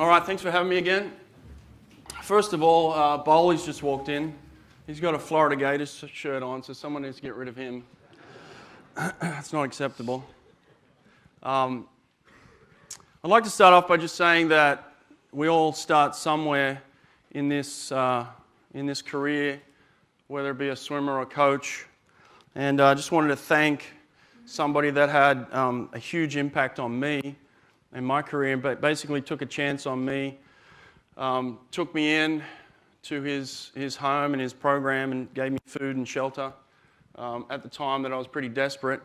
right, thanks for having me again. First of all, Bowley's just walked in. He's got a Florida Gators shirt on, so someone needs to get rid of him. It's not acceptable. I'd like to start off by just saying that we all start somewhere in this career, whether it be a swimmer or a coach. And I just wanted to thank somebody that had a huge impact on me in my career, but basically took a chance on me, took me in to his home and his program and gave me food and shelter at the time that I was pretty desperate.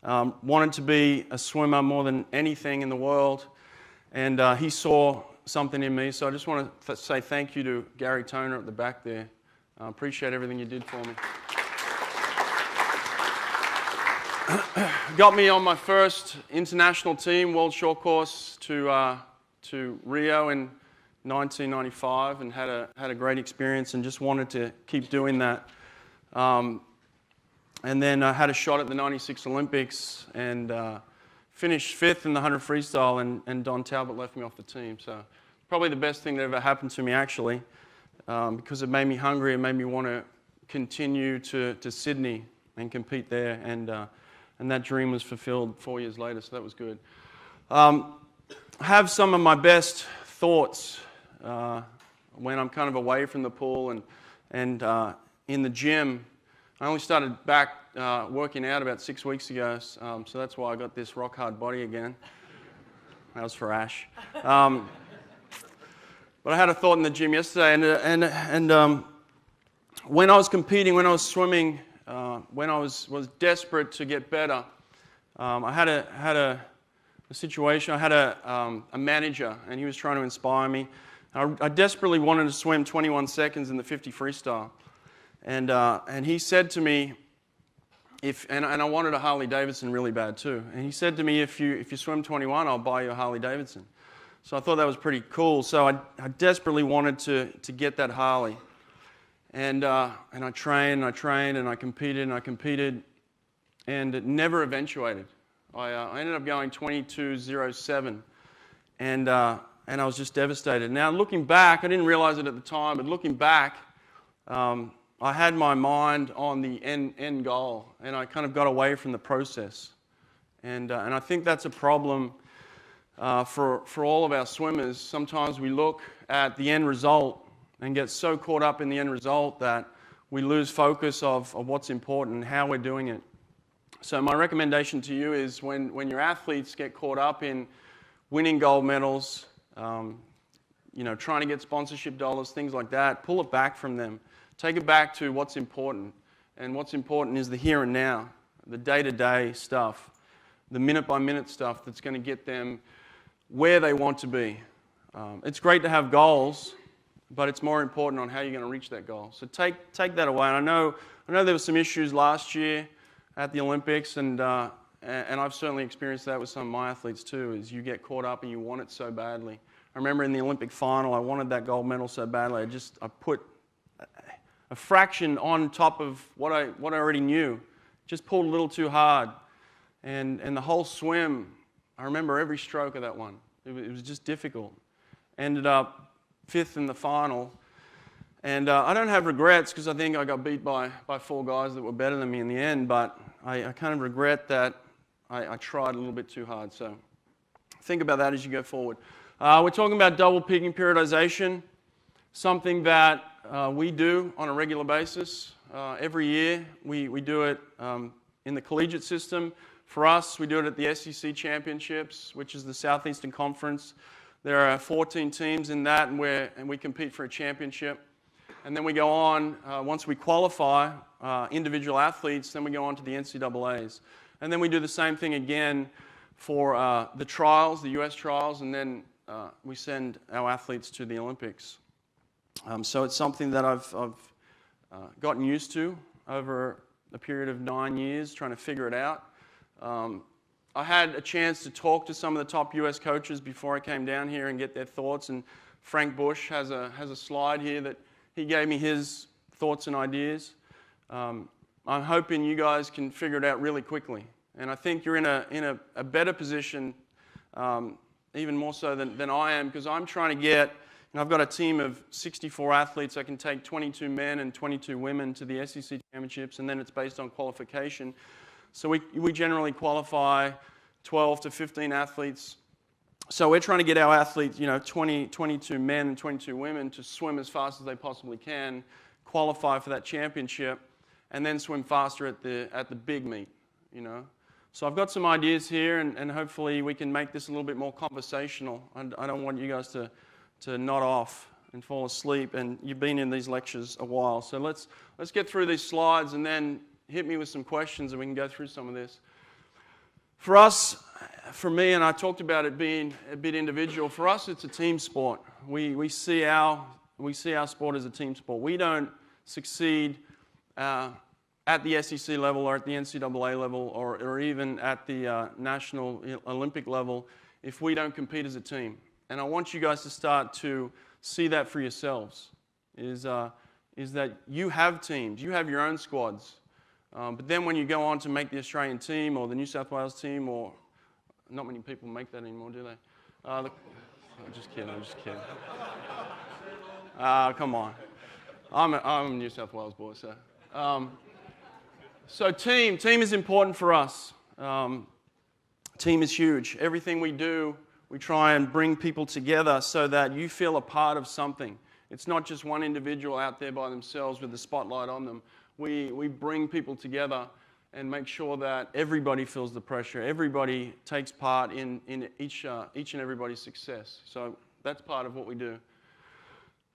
Wanted to be a swimmer more than anything in the world, and he saw something in me, so I just want to say thank you to Gary Toner at the back there. Appreciate everything you did for me. Got me on my first international team, World Short Course, to Rio in 1995, and had a great experience, and just wanted to keep doing that. And then I had a shot at the '96 Olympics and finished 5th in the 100 freestyle, and Don Talbot left me off the team. So probably the best thing that ever happened to me, actually, because it made me hungry. It made me want to continue to Sydney and compete there, and that dream was fulfilled 4 years later, so that was good. I have some of my best thoughts when I'm kind of away from the pool and in the gym. I only started back working out about 6 weeks ago, so that's why I got this rock hard body again. That was for Ash. But I had a thought in the gym yesterday, and when I was competing, when I was swimming, when I was desperate to get better, I had a situation. I had a manager, and he was trying to inspire me. I desperately wanted to swim 21 seconds in the 50 freestyle, and he said to me, and I wanted a Harley Davidson really bad too. And he said to me, if you swim 21, I'll buy you a Harley Davidson. So I thought that was pretty cool. So I desperately wanted to get that Harley. And I trained, and I competed, and it never eventuated. I ended up going 22:07, and I was just devastated. Now, looking back, I didn't realize it at the time, but looking back, I had my mind on the end goal, and I kind of got away from the process. And I think that's a problem for all of our swimmers. Sometimes we look at the end result and get so caught up in the end result that we lose focus of what's important and how we're doing it. So my recommendation to you is when your athletes get caught up in winning gold medals, trying to get sponsorship dollars, things like that, pull it back from them. Take it back to what's important. And what's important is the here and now, the day-to-day stuff, the minute-by-minute stuff that's going to get them where they want to be. It's great to have goals, but it's more important on how you're going to reach that goal. So take that away. And I know there were some issues last year at the Olympics, and I've certainly experienced that with some of my athletes too, is you get caught up and you want it so badly. I remember in the Olympic final, I wanted that gold medal so badly, I put a fraction on top of what I already knew. Just pulled a little too hard. And the whole swim, I remember every stroke of that one. It was just difficult. Ended up 5th in the final, and I don't have regrets because I think I got beat by 4 guys that were better than me in the end, but I kind of regret that I tried a little bit too hard, so think about that as you go forward. We're talking about double peaking periodization, something that we do on a regular basis. Every year we do it in the collegiate system. For us, we do it at the SEC Championships, which is the Southeastern Conference. There are 14 teams in that, and we compete for a championship. And then we go on, once we qualify individual athletes, then we go on to the NCAAs. And then we do the same thing again for the trials, the US trials, and then we send our athletes to the Olympics. So it's something that I've gotten used to over a period of 9 years, trying to figure it out. I had a chance to talk to some of the top US coaches before I came down here and get their thoughts, and Frank Bush has a slide here that he gave me his thoughts and ideas. I'm hoping you guys can figure it out really quickly, and I think you're in a better position even more so than I am, because I'm trying to get, and I've got a team of 64 athletes. I can take 22 men and 22 women to the SEC championships, and then it's based on qualification. So we generally qualify 12 to 15 athletes. So we're trying to get our athletes, 22 men and 22 women to swim as fast as they possibly can, qualify for that championship, and then swim faster at the big meet, So I've got some ideas here, and hopefully we can make this a little bit more conversational. I don't want you guys to nod off and fall asleep, and you've been in these lectures a while. So let's get through these slides and then hit me with some questions and we can go through some of this. For us, for me, and I talked about it being a bit individual, for us it's a team sport. We see our sport as a team sport. We don't succeed at the SEC level or at the NCAA level or even at the National Olympic level if we don't compete as a team. And I want you guys to start to see that for yourselves, is that you have teams, you have your own squads. But then when you go on to make the Australian team or the New South Wales team, or not many people make that anymore, do they? I'm just kidding. Come on. I'm a New South Wales boy, so. So team is important for us. Team is huge. Everything we do, we try and bring people together so that you feel a part of something. It's not just one individual out there by themselves with the spotlight on them. We bring people together and make sure that everybody feels the pressure. Everybody takes part in each and everybody's success. So that's part of what we do.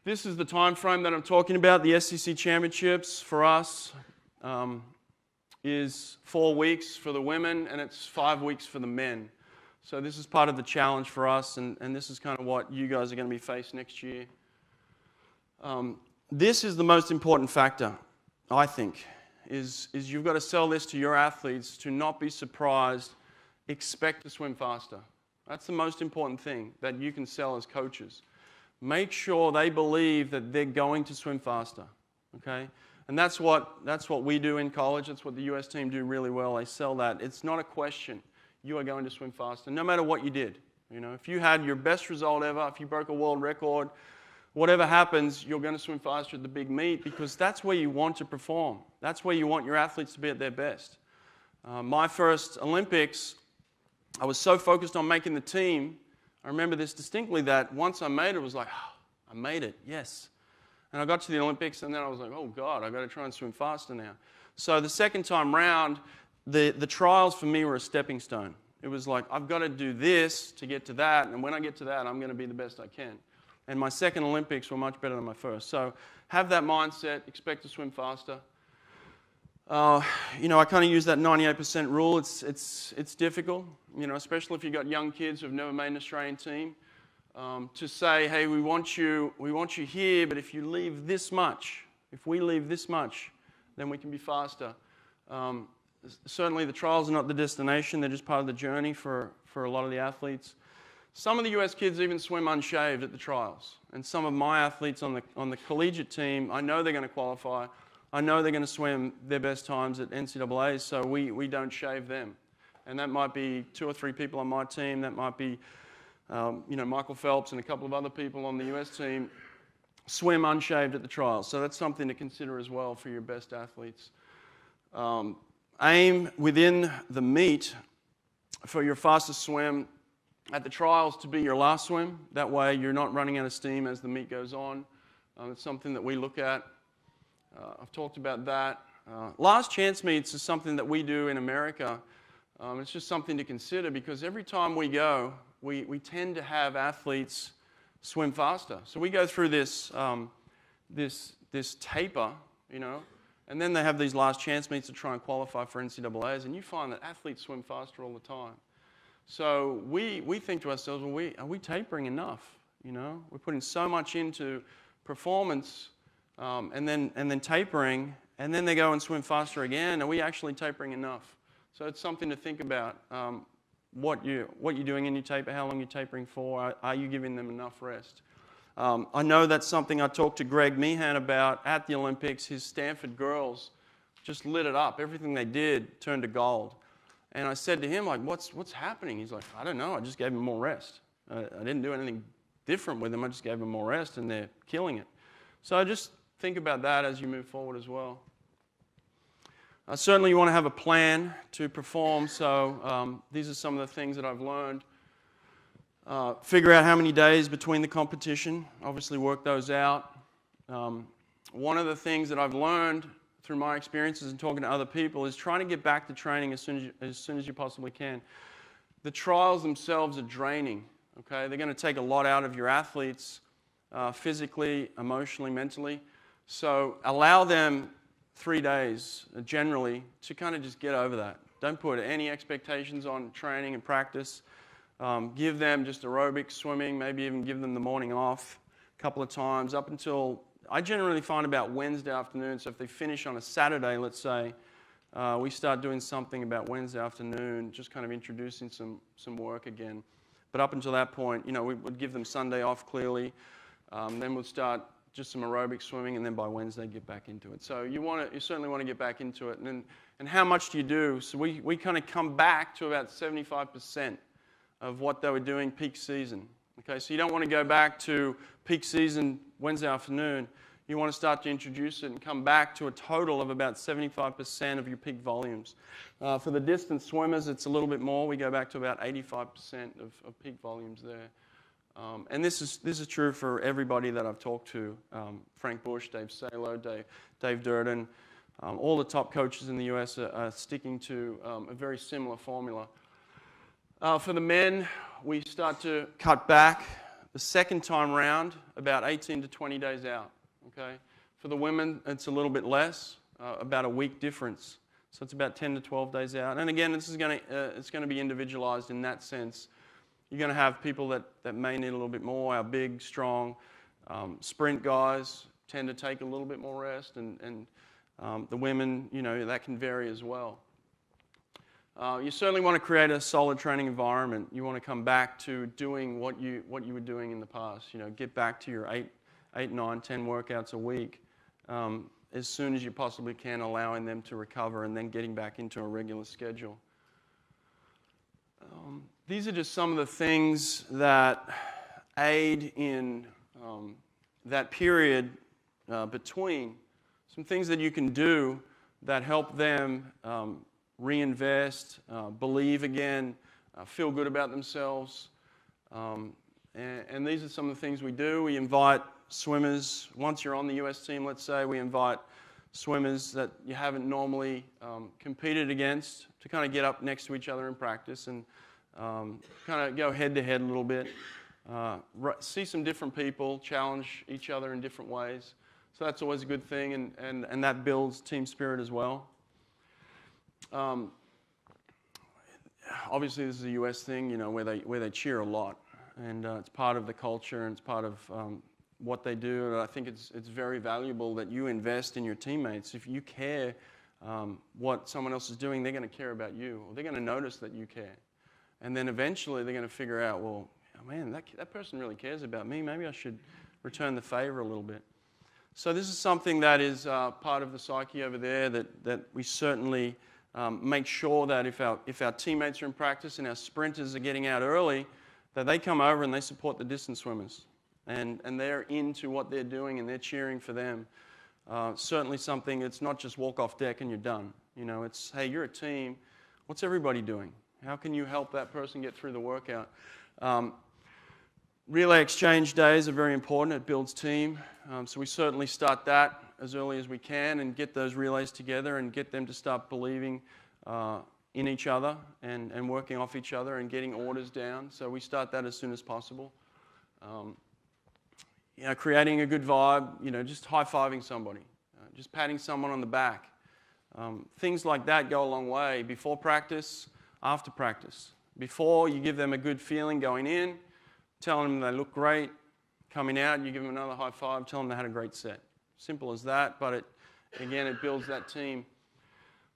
This is the time frame that I'm talking about. The SEC Championships for us is 4 weeks for the women, and it's 5 weeks for the men. So this is part of the challenge for us, and this is kind of what you guys are going to be faced next year. This is the most important factor, I think, is you've got to sell this to your athletes to not be surprised, expect to swim faster. That's the most important thing that you can sell as coaches. Make sure they believe that they're going to swim faster, okay? And that's what we do in college. That's what the US team do really well. They sell that. It's not a question. You are going to swim faster, no matter what you did. If you had your best result ever, if you broke a world record, whatever happens, you're going to swim faster at the big meet because that's where you want to perform. That's where you want your athletes to be at their best. My first Olympics, I was so focused on making the team. I remember this distinctly, that once I made it, it was like, oh, I made it, yes. And I got to the Olympics, and then I was like, oh, God, I've got to try and swim faster now. So the second time round, the trials for me were a stepping stone. It was like, I've got to do this to get to that, and when I get to that, I'm going to be the best I can. And my second Olympics were much better than my first. So have that mindset, expect to swim faster. I kind of use that 98% rule. It's difficult, especially if you've got young kids who've never made an Australian team, to say, hey, we want you here, but if you leave this much, if we leave this much, then we can be faster. Certainly the trials are not the destination. They're just part of the journey for a lot of the athletes. Some of the US kids even swim unshaved at the trials. And some of my athletes on the collegiate team, I know they're going to qualify. I know they're going to swim their best times at NCAAs, so we don't shave them. And that might be 2 or 3 people on my team. That might be Michael Phelps and a couple of other people on the US team swim unshaved at the trials. So that's something to consider as well for your best athletes. Aim within the meet for your fastest swim at the trials to be your last swim. That way you're not running out of steam as the meet goes on. It's something that we look at. I've talked about that. Last chance meets is something that we do in America. It's just something to consider because every time we go, we tend to have athletes swim faster. So we go through this taper, and then they have these last chance meets to try and qualify for NCAAs, and you find that athletes swim faster all the time. So we think to ourselves, well, are we tapering enough? We're putting so much into performance and then tapering, and then they go and swim faster again. Are we actually tapering enough? So it's something to think about. What you're doing in your taper, how long you're tapering for, are you giving them enough rest? I know that's something I talked to Greg Meehan about at the Olympics. His Stanford girls just lit it up. Everything they did turned to gold. And I said to him, like, what's happening? He's like, I don't know. I just gave them more rest. I didn't do anything different with them. I just gave them more rest, and they're killing it. So just think about that as you move forward as well. Certainly you want to have a plan to perform, so these are some of the things that I've learned. Figure out how many days between the competition, obviously work those out. One of the things that I've learned through my experiences and talking to other people is trying to get back to training as soon as you possibly can. The trials themselves are draining, okay? They're going to take a lot out of your athletes, physically, emotionally, mentally. So allow them 3 days, generally, to kind of just get over that. Don't put any expectations on training and practice. Give them just aerobics, swimming, maybe even give them the morning off a couple of times up until, I generally find about Wednesday afternoon. So if they finish on a Saturday, let's say, we start doing something about Wednesday afternoon, just kind of introducing some work again. But up until that point, we would give them Sunday off clearly. Then we'll start just some aerobic swimming, and then by Wednesday get back into it. So you certainly want to get back into it. And how much do you do? So we kind of come back to about 75% of what they were doing peak season. Okay, so you don't want to go back to peak season Wednesday afternoon. You want to start to introduce it and come back to a total of about 75% of your peak volumes. For the distance swimmers, it's a little bit more. We go back to about 85% of peak volumes there. And this is true for everybody that I've talked to. Frank Bush, Dave Salo, Dave Durden. All the top coaches in the US are sticking to a very similar formula. For the men, we start to cut back the second time round about 18 to 20 days out. Okay? For the women, it's a little bit less, about a week difference. So it's about 10 to 12 days out. And again, it's going to be individualized in that sense. You're going to have people that may need a little bit more. Our big, strong sprint guys tend to take a little bit more rest, and the women, that can vary as well. You certainly want to create a solid training environment. You want to come back to doing what you were doing in the past. Get back to your 8, 9, 10 workouts a week as soon as you possibly can, allowing them to recover and then getting back into a regular schedule. These are just some of the things that aid in that period between. Some things that you can do that help them reinvest, believe again, feel good about themselves. And these are some of the things we do. We invite swimmers, once you're on the US team, let's say, we invite swimmers that you haven't normally competed against to kind of get up next to each other in practice and kind of go head-to-head a little bit, see some different people, challenge each other in different ways. So that's always a good thing, and that builds team spirit as well. Obviously, this is a US thing, where they cheer a lot, and it's part of the culture and it's part of what they do. And I think it's very valuable that you invest in your teammates. If you care what someone else is doing, they're going to care about you, or they're going to notice that you care. And then eventually they're going to figure out, well, man, that person really cares about me. Maybe I should return the favor a little bit. So this is something that is part of the psyche over there that we certainly make sure that if our teammates are in practice and our sprinters are getting out early, that they come over and they support the distance swimmers. And they're into what they're doing and they're cheering for them. Certainly something, it's not just walk off deck and you're done. It's, hey, you're a team. What's everybody doing? How can you help that person get through the workout? Relay exchange days are very important. It builds team. So we certainly start that as early as we can and get those relays together and get them to start believing in each other and working off each other and getting orders down. So we start that as soon as possible. Creating a good vibe, just high-fiving somebody, just patting someone on the back. Things like that go a long way before practice, after practice. Before, you give them a good feeling going in, telling them they look great. Coming out, you give them another high five, tell them they had a great set. Simple as that, but it builds that team.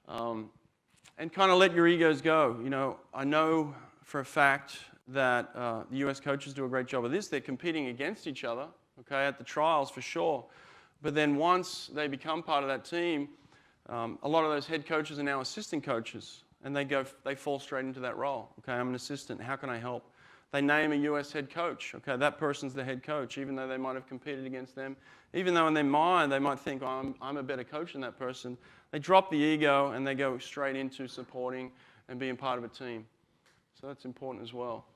And kind of let your egos go. I know for a fact that the US coaches do a great job of this. They're competing against each other, okay, at the trials for sure. But then once they become part of that team, a lot of those head coaches are now assistant coaches, and they fall straight into that role. Okay, I'm an assistant. How can I help? They name a US head coach. Okay, that person's the head coach, even though they might have competed against them. Even though in their mind they might think, oh, I'm a better coach than that person. They drop the ego and they go straight into supporting and being part of a team. So that's important as well.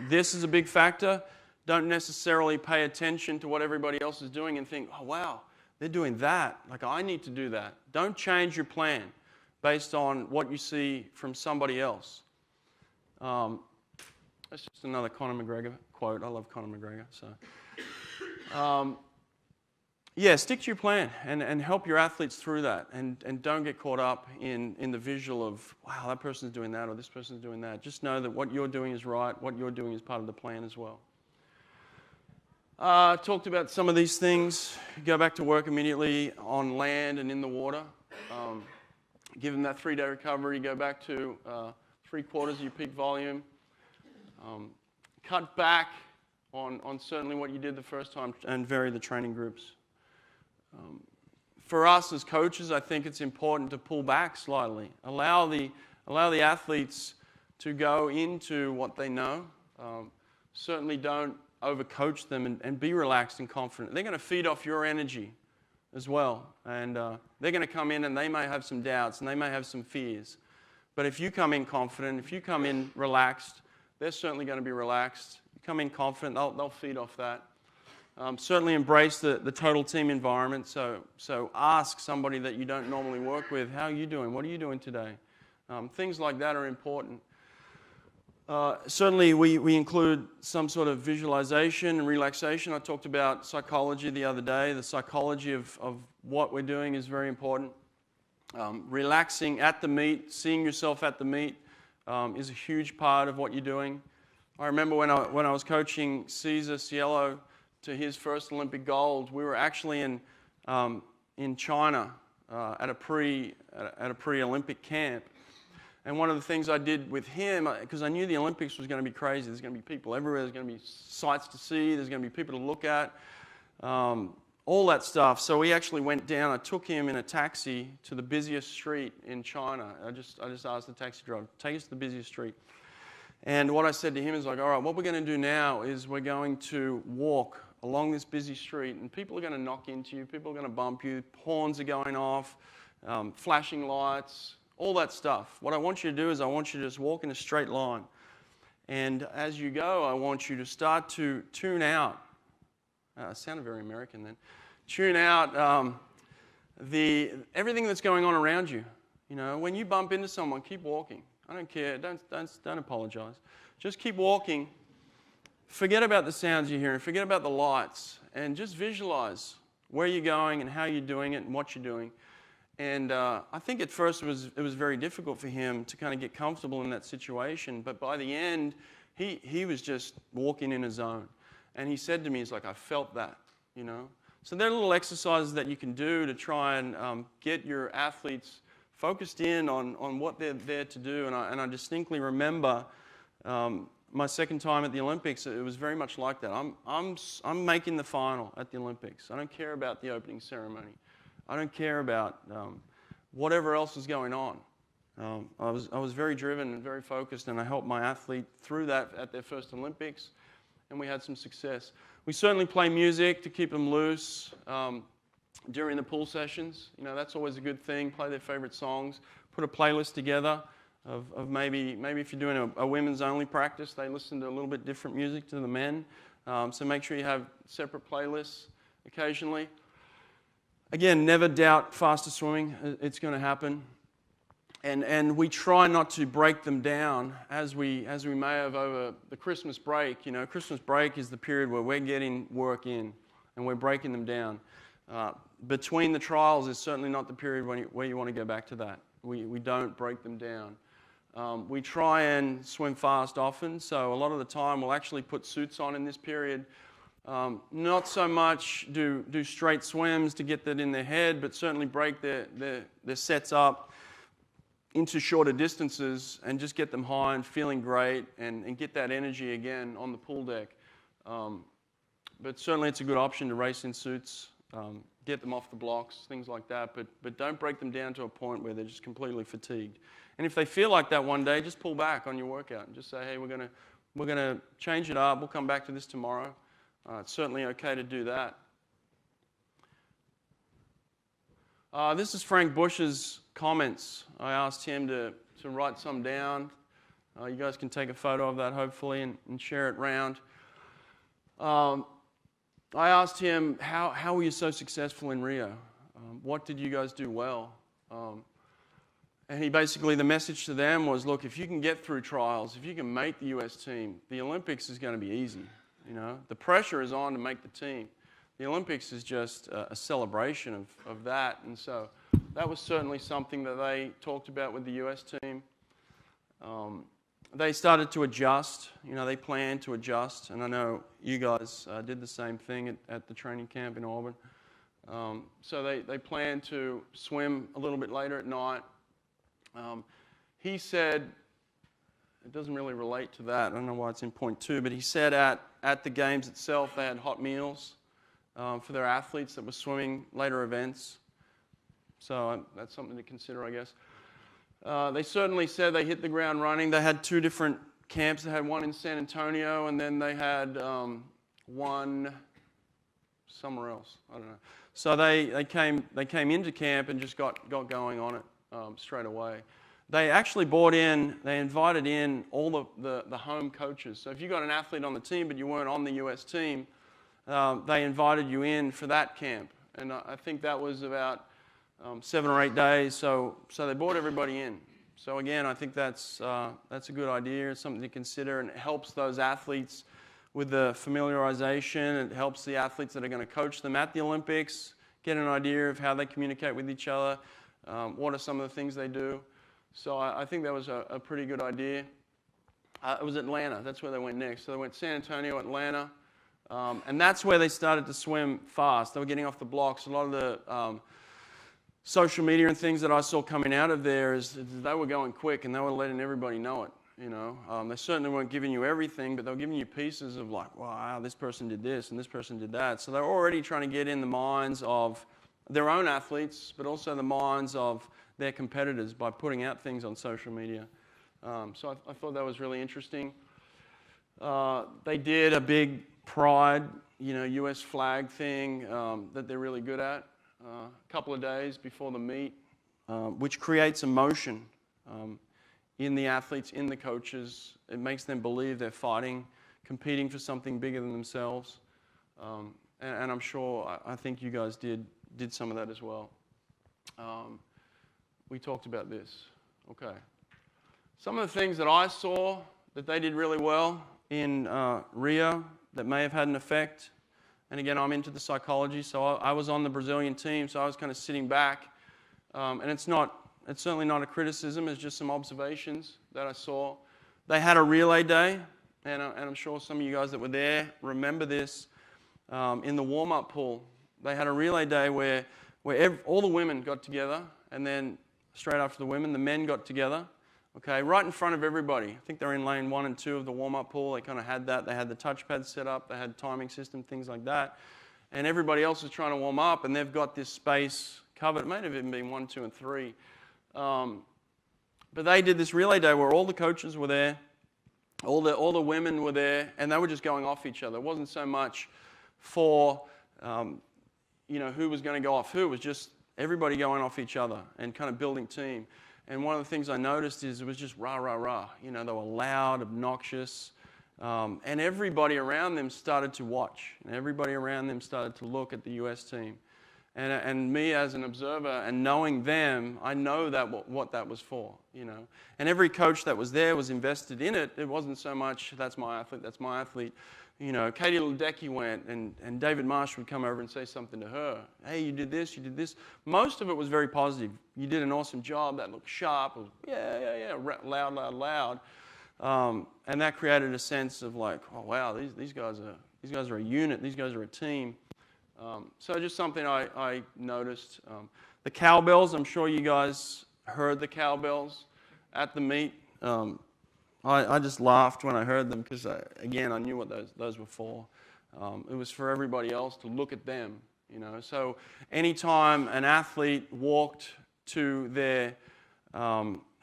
This is a big factor. Don't necessarily pay attention to what everybody else is doing and think, oh, wow, they're doing that. Like, I need to do that. Don't change your plan based on what you see from somebody else. That's just another Conor McGregor quote. I love Conor McGregor. So, yeah, stick to your plan and help your athletes through that. And don't get caught up in the visual of, wow, that person's doing that or this person's doing that. Just know that what you're doing is right. What you're doing is part of the plan as well. Talked about some of these things. Go back to work immediately on land and in the water. Give them that 3-day recovery. Go back to 3/4 of your peak volume. Cut back on certainly what you did the first time and vary the training groups. For us as coaches, I think it's important to pull back slightly. Allow the athletes to go into what they know. Certainly don't overcoach them and be relaxed and confident. They're going to feed off your energy as well. And they're going to come in and they may have some doubts and they may have some fears. But if you come in confident, if you come in relaxed, they're certainly going to be relaxed. You come in confident, they'll feed off that. Certainly embrace the total team environment. So ask somebody that you don't normally work with, how are you doing? What are you doing today? Things like that are important. Certainly we include some sort of visualization and relaxation. I talked about psychology the other day. The psychology of what we're doing is very important. Relaxing at the meet, seeing yourself at the meet is a huge part of what you're doing. I remember when I was coaching Cesar Cielo to his first Olympic gold, we were actually in China at a pre-Olympic camp. And one of the things I did with him, because I knew the Olympics was going to be crazy, there's going to be people everywhere, there's going to be sights to see, there's going to be people to look at, all that stuff. So we actually went down. I took him in a taxi to the busiest street in China. I just asked the taxi driver, take us to the busiest street. And what I said to him is like, all right, what we're going to do now is we're going to walk along this busy street, and people are going to knock into you, people are going to bump you, horns are going off, flashing lights, all that stuff. What I want you to do is I want you to just walk in a straight line. And as you go, I want you to start to tune out. I sounded very American then. Tune out everything that's going on around you. You know, when you bump into someone, keep walking. I don't care. Don't apologize. Just keep walking. Forget about the sounds you're hearing. Forget about the lights. And just visualize where you're going and how you're doing it and what you're doing. And I think at first it was very difficult for him to kind of get comfortable in that situation. But by the end, he was just walking in a zone. And he said to me, he's like, I felt that, you know. So there are little exercises that you can do to try and get your athletes focused in on what they're there to do. And I distinctly remember my second time at the Olympics, it was very much like that. I'm making the final at the Olympics. I don't care about the opening ceremony. I don't care about whatever else is going on. I was very driven and very focused, and I helped my athlete through that at their first Olympics, and we had some success. We certainly play music to keep them loose during the pool sessions. You know, that's always a good thing. Play their favorite songs. Put a playlist together of maybe if you're doing a women's only practice, they listen to a little bit different music to the men. So make sure you have separate playlists occasionally. Again, never doubt faster swimming. It's going to happen. And we try not to break them down as we may have over the Christmas break. You know, Christmas break is the period where we're getting work in and we're breaking them down. Between the trials is certainly not the period where you want to go back to that. We don't break them down. We try and swim fast often, so a lot of the time we'll actually put suits on in this period. Not so much do straight swims to get that in their head, but certainly break their sets up into shorter distances and just get them high and feeling great and get that energy again on the pool deck. But certainly it's a good option to race in suits, get them off the blocks, things like that, but don't break them down to a point where they're just completely fatigued. And if they feel like that one day, just pull back on your workout and just say, hey, we're going we're going to change it up. We'll come back to this tomorrow. It's certainly okay to do that. This is Frank Bush's comments. I asked him to write some down. You guys can take a photo of that, hopefully, and share it around. I asked him, how were you so successful in Rio? What did you guys do well? And he basically, the message to them was, look, if you can get through trials, if you can make the US team, the Olympics is going to be easy. You know, the pressure is on to make the team. The Olympics is just a celebration of that. And so that was certainly something that they talked about with the US team. They started to adjust. You know, they planned to adjust. And I know you guys did the same thing at the training camp in Auburn. So they planned to swim a little bit later at night. He said, it doesn't really relate to that. I don't know why it's in point 2, but he said at the games itself they had hot meals for their athletes that were swimming later events. So that's something to consider, I guess. They certainly said they hit the ground running. They had 2 different camps. They had one in San Antonio, and then they had one somewhere else. I don't know. So they came into camp and just got going on it straight away. They actually they invited in all the home coaches. So if you got an athlete on the team but you weren't on the US team, they invited you in for that camp. And I think that was about 7 or 8 days. So they brought everybody in. So again, I think that's a good idea. It's something to consider, and it helps those athletes with the familiarization. It helps the athletes that are going to coach them at the Olympics get an idea of how they communicate with each other. What are some of the things they do? So I think that was a pretty good idea. It was Atlanta. That's where they went next. So they went San Antonio, Atlanta. And that's where they started to swim fast. They were getting off the blocks. A lot of the social media and things that I saw coming out of there is they were going quick and they were letting everybody know it. You know, they certainly weren't giving you everything, but they were giving you pieces of like, wow, this person did this and this person did that. So they were already trying to get in the minds of their own athletes, but also the minds of their competitors by putting out things on social media. So I thought that was really interesting. They did a big pride, US flag thing that they're really good at a couple of days before the meet, which creates emotion in the athletes, in the coaches. It makes them believe they're fighting, competing for something bigger than themselves. And I'm sure, I think you guys did some of that as well. We talked about this. Okay. Some of the things that I saw that they did really well in Rio that may have had an effect, and again, I'm into the psychology, so I was on the Brazilian team, so I was kind of sitting back, and it's certainly not a criticism, it's just some observations that I saw. They had a relay day, and I'm sure some of you guys that were there remember this. In the warm-up pool, they had a relay day where all the women got together, and then straight after the women, the men got together, okay, right in front of everybody. I think they're in lane 1 and 2 of the warm-up pool. They kind of had that. They had the touchpad set up. They had timing system, things like that. And everybody else is trying to warm up, and they've got this space covered. It may have even been 1, 2, and 3. But they did this relay day where all the coaches were there, all the women were there, and they were just going off each other. It wasn't so much for who was going to go off who. It was just everybody going off each other and kind of building team. And one of the things I noticed is it was just rah, rah, rah. They were loud, obnoxious, and everybody around them started to watch. And everybody around them started to look at the US team. And me as an observer and knowing them, I know that what that was for, And every coach that was there was invested in it. It wasn't so much, that's my athlete, that's my athlete. Katie Ledecky went, and David Marsh would come over and say something to her. Hey, you did this, you did this. Most of it was very positive. You did an awesome job. That looked sharp. It was, yeah, loud, loud, loud. And that created a sense of like, oh, wow, these guys are a unit. These guys are a team. So just something I noticed. The cowbells, I'm sure you guys heard the cowbells at the meet. I just laughed when I heard them because, again, I knew what those were for. It was for everybody else to look at them, So anytime an athlete walked to their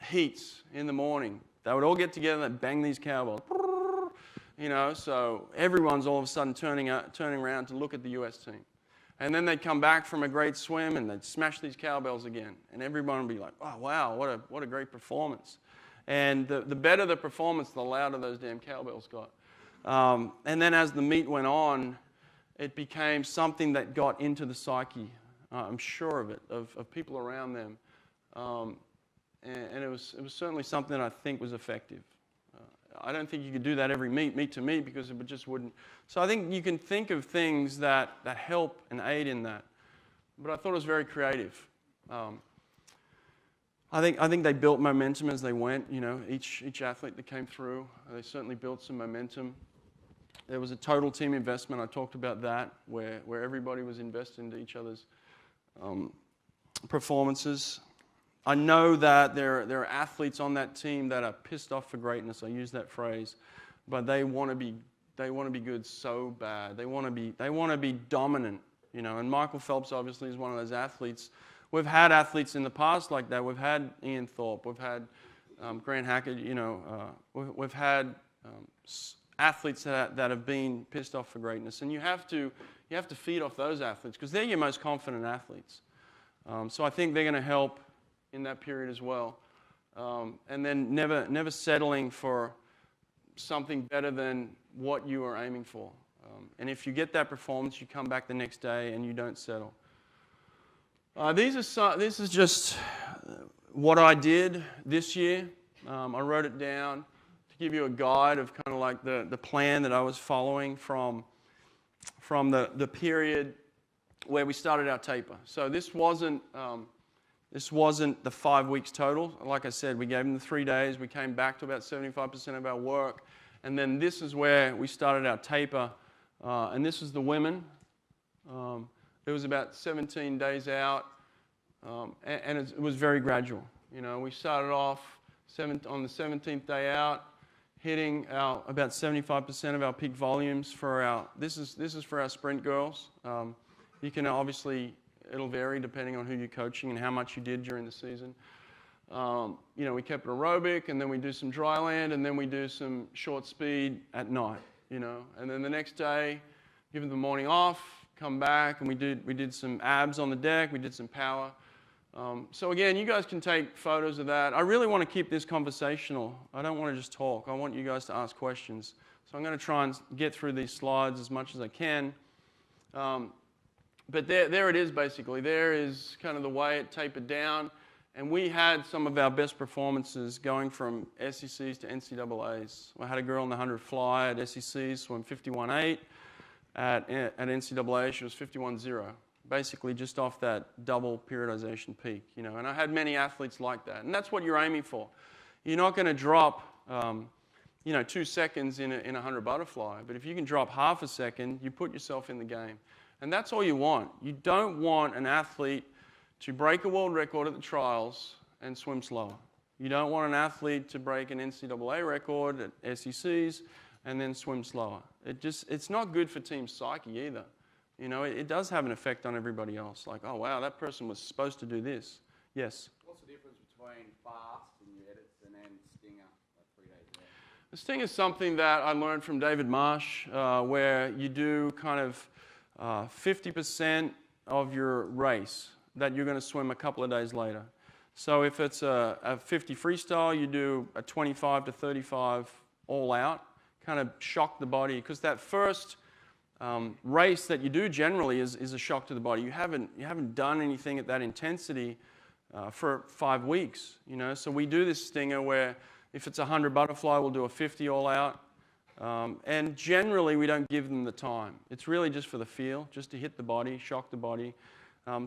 heats in the morning, they would all get together and bang these cowbells. you know, so everyone's all of a sudden turning around to look at the US team. And then they'd come back from a great swim and they'd smash these cowbells again. And everyone would be like, oh, wow, what a great performance. And the better the performance, the louder those damn cowbells got. And then as the meet went on, it became something that got into the psyche, I'm sure of it, of people around them. And it was certainly something that I think was effective. I don't think you could do that every meet to meet, because it just wouldn't. So I think you can think of things that help and aid in that. But I thought it was very creative. I think they built momentum as they went. You know, each athlete that came through, they certainly built some momentum. There was a total team investment. I talked about that, where everybody was invested into each other's performances. I know that there are athletes on that team that are pissed off for greatness. I use that phrase, but they want to be good so bad. They want to be dominant, you know. And Michael Phelps obviously is one of those athletes. We've had athletes in the past like that. We've had Ian Thorpe. We've had Grant Hackett. You know, we've had athletes that have been pissed off for greatness, and you have to feed off those athletes, because they're your most confident athletes. So I think they're going to help in that period as well. And then never settling for something better than what you are aiming for. And if you get that performance, you come back the next day and you don't settle. This is just what I did this year. I wrote it down to give you a guide of kind of like the plan that I was following from the period where we started our taper. So this wasn't the 5 weeks total. Like I said, we gave them the 3 days. We came back to about 75% of our work. And then this is where we started our taper. And this is the women. It was about 17 days out. And it was very gradual. You know, we started off on the 17th day out, hitting about 75% of our peak volumes for our. This is for our sprint girls. You can obviously. It'll vary depending on who you're coaching and how much you did during the season. You know, we kept it aerobic, and then we do some dry land, and then we do some short speed at night. You know, and then the next day, give them the morning off, come back, and we did some abs on the deck. We did some power. So again, you guys can take photos of that. I really want to keep this conversational. I don't want to just talk. I want you guys to ask questions. So I'm going to try and get through these slides as much as I can. But there it is, basically. There is kind of the way it tapered down. And we had some of our best performances going from SECs to NCAAs. I had a girl in the 100 fly at SECs swim 51.8. At NCAA, she was 51.0. Basically just off that double periodization peak, you know. And I had many athletes like that. And that's what you're aiming for. You're not going to drop, 2 seconds in a 100 butterfly. But if you can drop half a second, you put yourself in the game. And that's all you want. You don't want an athlete to break a world record at the trials and swim slower. You don't want an athlete to break an NCAA record at SECs and then swim slower. It's not good for team psyche either. You know, it does have an effect on everybody else. Like, oh wow, that person was supposed to do this. Yes? What's the difference between fast in your edits and then stinger, like 3 days later? The sting is something that I learned from David Marsh, where you do kind of 50% of your race that you're going to swim a couple of days later. So if it's a 50 freestyle, you do a 25 to 35 all out, kind of shock the body, because that first race that you do generally is a shock to the body. You haven't done anything at that intensity for 5 weeks, you know. So we do this stinger where if it's a 100 butterfly, we'll do a 50 all out. And generally, we don't give them the time. It's really just for the feel, just to hit the body, shock the body.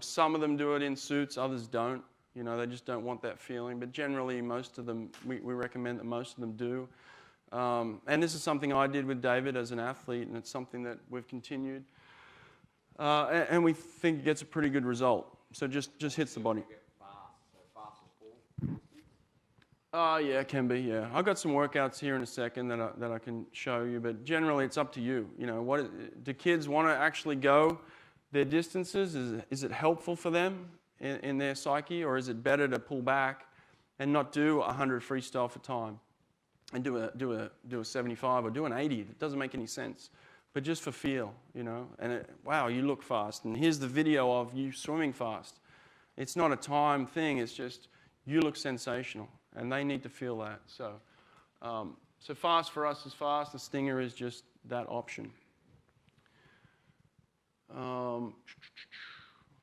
Some of them do it in suits, others don't. You know, they just don't want that feeling. But generally, most of them, we recommend that most of them do. And this is something I did with David as an athlete, and it's something that we've continued. And we think it gets a pretty good result. So just hits the body. Yeah, it can be, yeah. I've got some workouts here in a second that I can show you, but generally it's up to you. You know, do kids want to actually go their distances? Is it helpful for them in their psyche, or is it better to pull back and not do 100 freestyle for time? and do a 75 or do an 80. It doesn't make any sense, but just for feel, you know. And wow, you look fast. And here's the video of you swimming fast. It's not a time thing. It's just you look sensational, and they need to feel that. So, so fast for us is fast. The Stinger is just that option.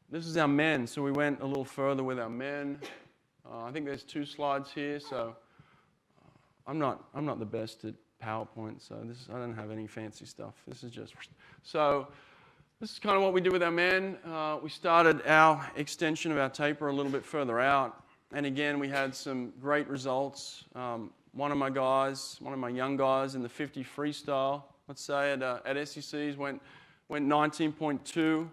This is our men. So we went a little further with our men. I think there's 2 slides here. So I'm not the best at PowerPoint. So I don't have any fancy stuff. This is just so. This is kind of what we do with our men. We started our extension of our taper a little bit further out. And again, we had some great results. One of my young guys in the 50 freestyle, let's say, at SECs went 19.2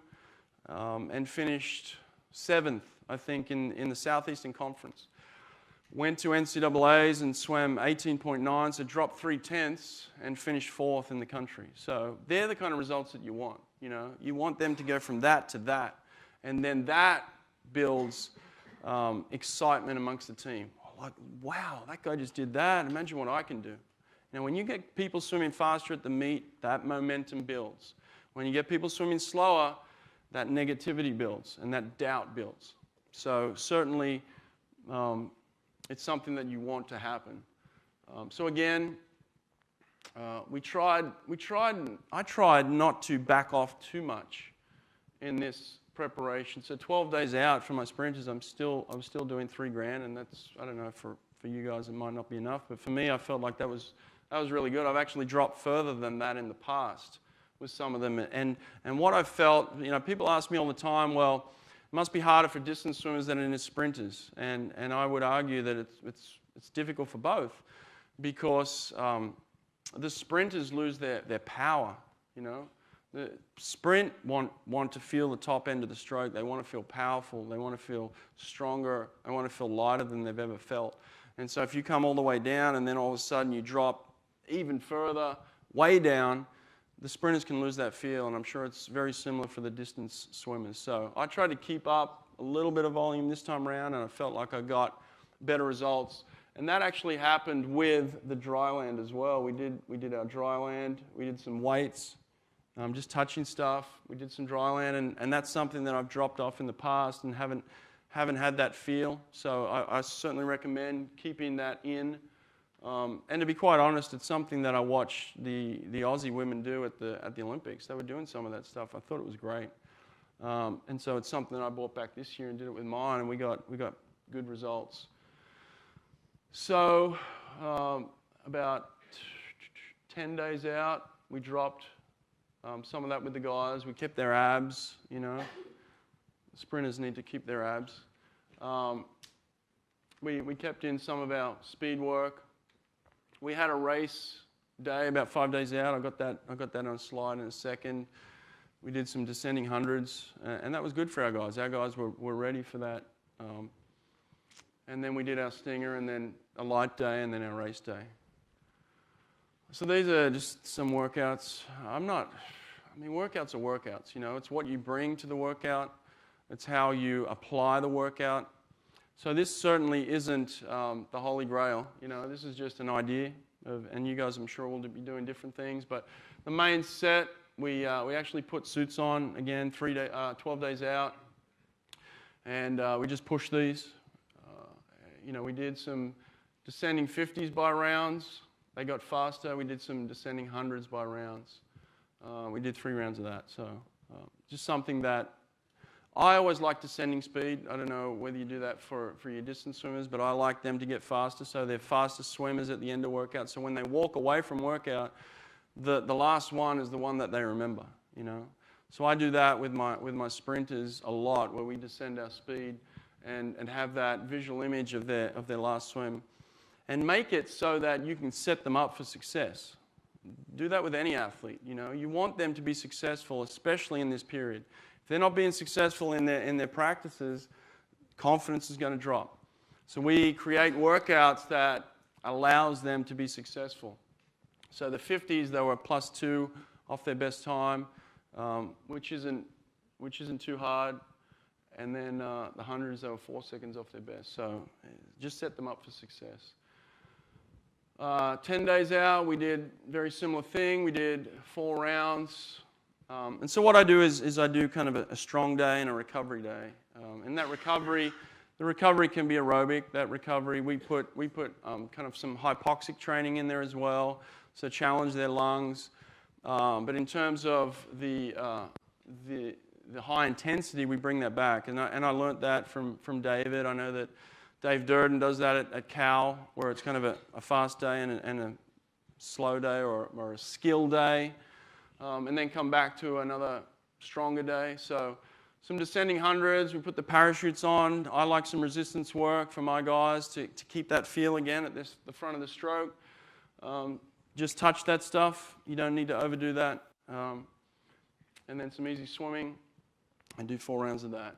and finished 7th, I think, in the Southeastern Conference. Went to NCAAs and swam 18.9, so dropped 3/10 and finished 4th in the country. So they're the kind of results that you want. You know, you want them to go from that to that, and then that builds excitement amongst the team. Like, wow, that guy just did that. Imagine what I can do. Now, when you get people swimming faster at the meet, that momentum builds. When you get people swimming slower, that negativity builds and that doubt builds. So certainly, it's something that you want to happen. So again, I tried not to back off too much in this preparation. So 12 days out from my sprinters, I'm still doing $3,000, and that's, I don't know, for you guys it might not be enough, but for me I felt like that was really good. I've actually dropped further than that in the past with some of them, and what I felt, you know, people ask me all the time, well, it must be harder for distance swimmers than it is sprinters, and I would argue that it's difficult for both, because the sprinters lose their power, you know. The sprint want to feel the top end of the stroke. They want to feel powerful. They want to feel stronger. They want to feel lighter than they've ever felt. And so if you come all the way down and then all of a sudden you drop even further, way down, the sprinters can lose that feel. And I'm sure it's very similar for the distance swimmers. So I tried to keep up a little bit of volume this time around, and I felt like I got better results. And that actually happened with the dry land as well. We did our dry land. We did some weights. Just touching stuff. We did some dry land, and that's something that I've dropped off in the past and haven't had that feel. So I certainly recommend keeping that in. And to be quite honest, it's something that I watched the Aussie women do at the Olympics. They were doing some of that stuff. I thought it was great. And so it's something that I brought back this year and did it with mine, and we got good results. So about 10 days out, we dropped some of that with the guys. We kept their abs, you know. Sprinters need to keep their abs. We kept in some of our speed work. We had a race day about 5 days out. I got that on a slide in a second. We did some descending hundreds, and that was good for our guys. Our guys were ready for that. And then we did our Stinger, and then a light day, and then our race day. So these are just some workouts. Workouts are workouts, you know. It's what you bring to the workout. It's how you apply the workout. So this certainly isn't the Holy Grail, you know. This is just an idea, and you guys, I'm sure, will be doing different things. But the main set, we actually put suits on, again, 12 days out, and we just pushed these. You know, we did some descending 50s by rounds. They got faster. We did some descending hundreds by rounds. We did 3 rounds of that. So just something that I always like descending speed. I don't know whether you do that for your distance swimmers, but I like them to get faster, so they're faster swimmers at the end of workout. So when they walk away from workout, the last one is the one that they remember, you know. So I do that with my sprinters a lot, where we descend our speed and have that visual image of their last swim, and make it so that you can set them up for success. Do that with any athlete, you know. You want them to be successful, especially in this period. If they're not being successful in their practices, confidence is going to drop. So we create workouts that allows them to be successful. So the 50s, they were +2 off their best time, which isn't too hard. And then the 100s, they were 4 seconds off their best. So just set them up for success. 10 days out, we did very similar thing. We did 4 rounds. And so what I do is I do kind of a strong day and a recovery day. And that recovery, the recovery can be aerobic. That recovery, we put kind of some hypoxic training in there as well, so challenge their lungs. But in terms of the high intensity, we bring that back. And I learned that from David. I know that Dave Durden does that at Cal, where it's kind of a fast day and a slow day or a skill day, and then come back to another stronger day. So some descending hundreds, we put the parachutes on. I like some resistance work for my guys to keep that feel again at the front of the stroke. Just touch that stuff. You don't need to overdo that. And then some easy swimming. I do 4 rounds of that.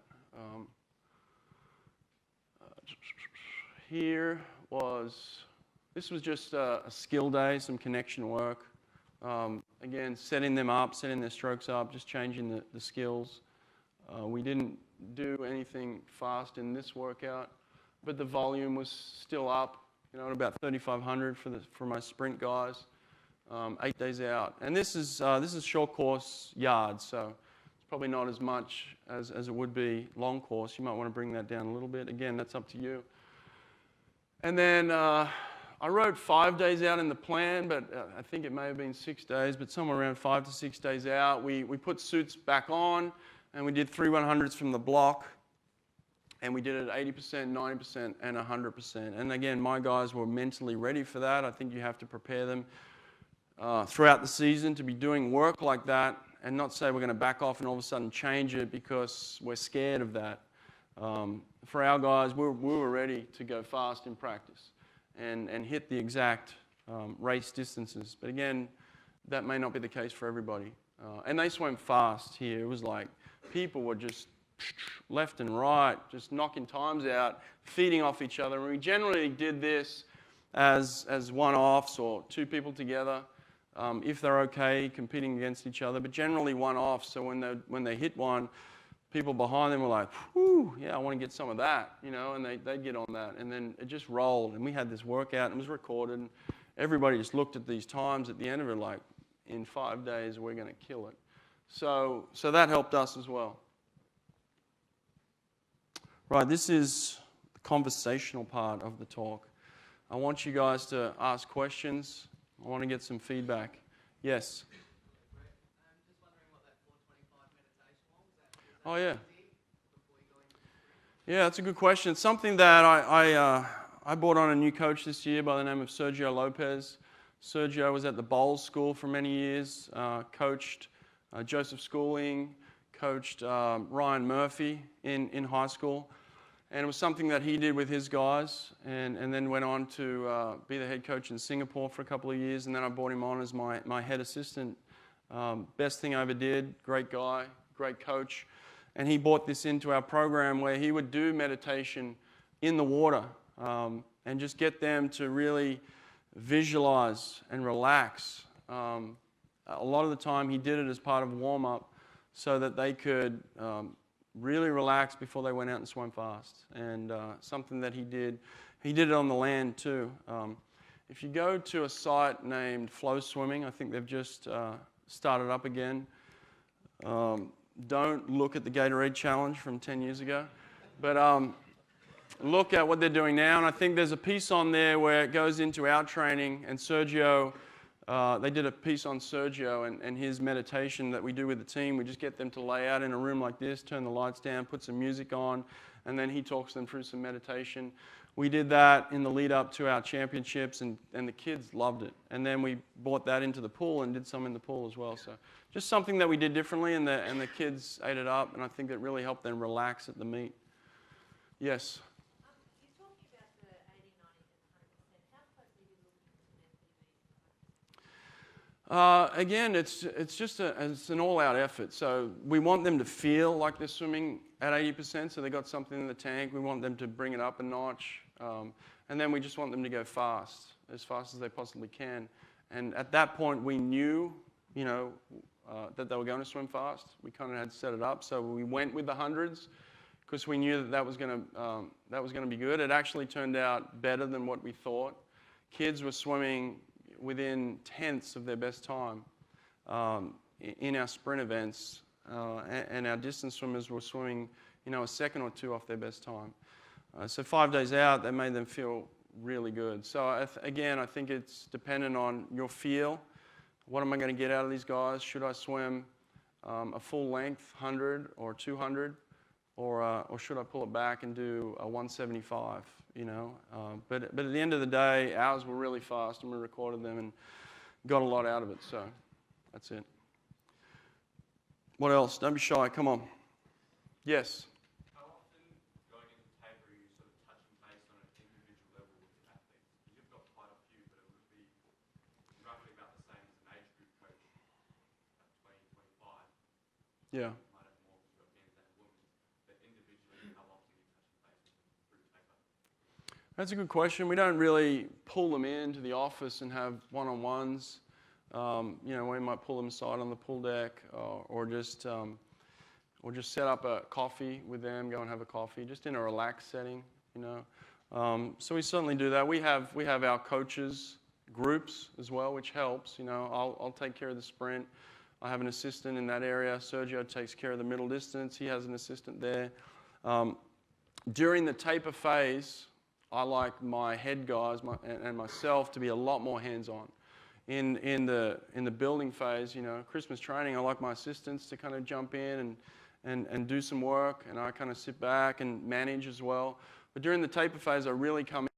This was just a skill day, some connection work. Again, setting them up, setting their strokes up, just changing the skills. We didn't do anything fast in this workout, but the volume was still up, at about 3,500 for my sprint guys, 8 days out. And this is short course yards, so it's probably not as much as it would be long course. You might want to bring that down a little bit. Again, that's up to you. And then I wrote 5 days out in the plan, but I think it may have been 6 days, but somewhere around 5 to 6 days out, we put suits back on, and we did 3 100s from the block, and we did it at 80%, 90%, and 100%. And again, my guys were mentally ready for that. I think you have to prepare them throughout the season to be doing work like that and not say we're going to back off and all of a sudden change it because we're scared of that. For our guys, we were ready to go fast in practice and hit the exact race distances. But again, that may not be the case for everybody. And they swam fast here. It was like people were just left and right, just knocking times out, feeding off each other. And we generally did this as one-offs or 2 people together, if they're okay competing against each other. But generally one-offs. So when they hit one, people behind them were like, whew, yeah, I want to get some of that, and they'd get on that. And then it just rolled. And we had this workout, and it was recorded. And everybody just looked at these times at the end of it like, in 5 days, we're going to kill it. So that helped us as well. Right, this is the conversational part of the talk. I want you guys to ask questions. I want to get some feedback. Yes? Oh, yeah. Yeah, that's a good question. It's something that I brought on a new coach this year by the name of Sergio Lopez. Sergio was at the Bowles School for many years, coached Joseph Schooling, coached Ryan Murphy in high school. And it was something that he did with his guys and then went on to be the head coach in Singapore for a couple of years. And then I brought him on as my head assistant. Best thing I ever did, great guy, great coach. And he brought this into our program where he would do meditation in the water and just get them to really visualize and relax. A lot of the time he did it as part of warm-up so that they could really relax before they went out and swam fast. And something that he did it on the land too. If you go to a site named Flow Swimming, I think they've just started up again. Don't look at the Gatorade Challenge from 10 years ago, but look at what they're doing now. And I think there's a piece on there where it goes into our training, and Sergio, they did a piece on Sergio and his meditation that we do with the team. We just get them to lay out in a room like this, turn the lights down, put some music on, and then he talks them through some meditation. We did that in the lead up to our championships, and the kids loved it. And then we brought that into the pool and did some in the pool as well. So just something that we did differently, and the kids ate it up, and I think that really helped them relax at the meet. Yes? You're talking about the 80, 90, and 100%. How closely do you look at the Again, it's just it's an all-out effort. So we want them to feel like they're swimming at 80%, so they got something in the tank. We want them to bring it up a notch. And then we just want them to go fast as they possibly can. And at that point, we knew, that they were going to swim fast. We kind of had set it up. So we went with the hundreds because we knew that was going to be good. It actually turned out better than what we thought. kids were swimming within tenths of their best time in our sprint events, and our distance swimmers were swimming, a second or two off their best time. So 5 days out, that made them feel really good. So again, I think it's dependent on your feel. What am I going to get out of these guys? Should I swim a full length 100 or 200, or should I pull it back and do a 175? But at the end of the day, ours were really fast, and we recorded them and got a lot out of it. So that's it. What else? Don't be shy. Come on. Yes. How often going into taper are you sort of touching base on an individual level with your athletes? Because you've got quite a few, but it would be roughly about the same as an age group coach at 20, 25. Yeah. You might have more because you've got men's and women's, but individually, how often are you touching base through taper? That's a good question. We don't really pull them into the office and have one-on-ones. We might pull them aside on the pool deck, or just set up a coffee with them, go and have a coffee, just in a relaxed setting. So we certainly do that. We have our coaches groups as well, which helps. I'll take care of the sprint. I have an assistant in that area. Sergio takes care of the middle distance. He has an assistant there. During the taper phase, I like my head guys and myself to be a lot more hands-on. In the building phase, Christmas training, I like my assistants to kind of jump in and do some work, and I kind of sit back and manage as well. But during the taper phase, I really come in.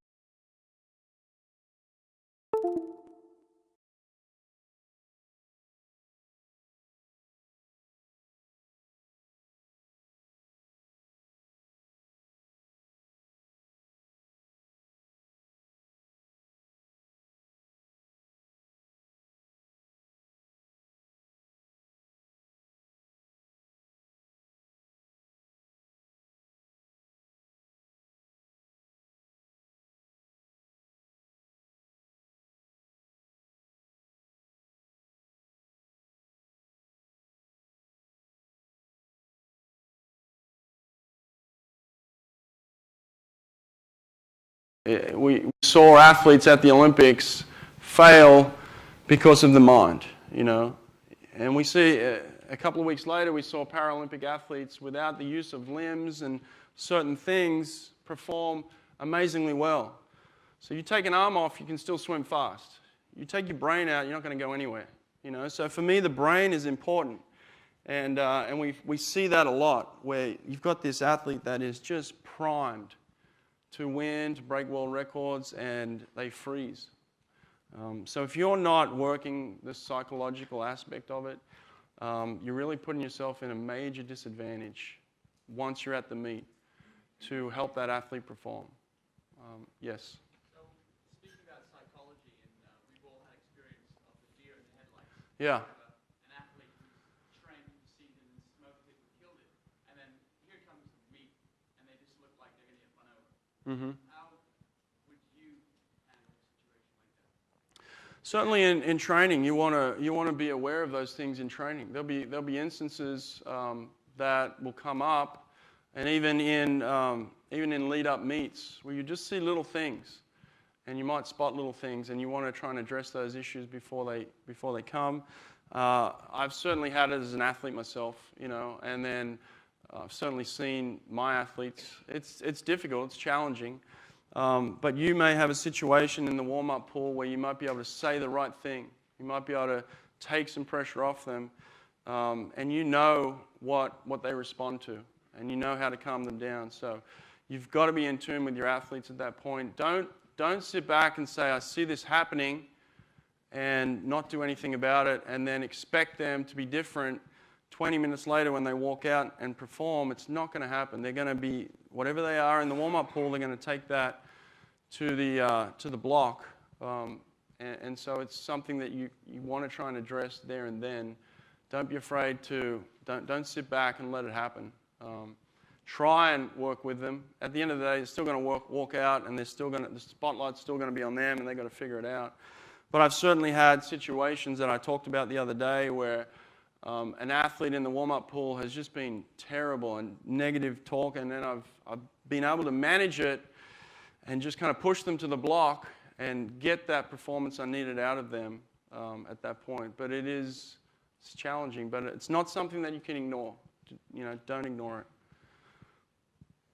We saw athletes at the Olympics fail because of the mind, And we see a couple of weeks later, we saw Paralympic athletes without the use of limbs and certain things perform amazingly well. So you take an arm off, you can still swim fast. You take your brain out, you're not going to go anywhere. So for me, the brain is important. And we see that a lot, where you've got this athlete that is just primed to win, to break world records, and they freeze. So if you're not working the psychological aspect of it, you're really putting yourself in a major disadvantage once you're at the meet to help that athlete perform. Yes? So speaking about psychology, and we've all had experience of the deer in the headlights. Yeah. An athlete who's trained through the season and smoked it and killed it, and then here comes the meet, and they just look like they're going to get run over. Mm-hmm. How would you handle a situation like that? Certainly in training, you want to be aware of those things in training. There'll be instances that will come up, and even in lead-up meets where you just see little things, and you might spot little things, and you want to try and address those issues before they come. I've certainly had it as an athlete myself, and then I've certainly seen my athletes. It's difficult, it's challenging, but you may have a situation in the warm-up pool where you might be able to say the right thing. You might be able to take some pressure off them, and you know what they respond to, and you know how to calm them down. So you've got to be in tune with your athletes at that point. Don't sit back and say, I see this happening, and not do anything about it, and then expect them to be different 20 minutes later when they walk out and perform. It's not going to happen. They're going to be, whatever they are in the warm-up pool, they're going to take that to the block. And so it's something that you want to try and address there and then. Don't be afraid to, don't sit back and let it happen. Try and work with them. At the end of the day, they're still going to walk out, and the spotlight's still going to be on them, and they've got to figure it out. But I've certainly had situations that I talked about the other day where an athlete in the warm-up pool has just been terrible and negative talk, and then I've been able to manage it and just kind of push them to the block and get that performance I needed out of them at that point. But it's challenging, but it's not something that you can ignore. Don't ignore it.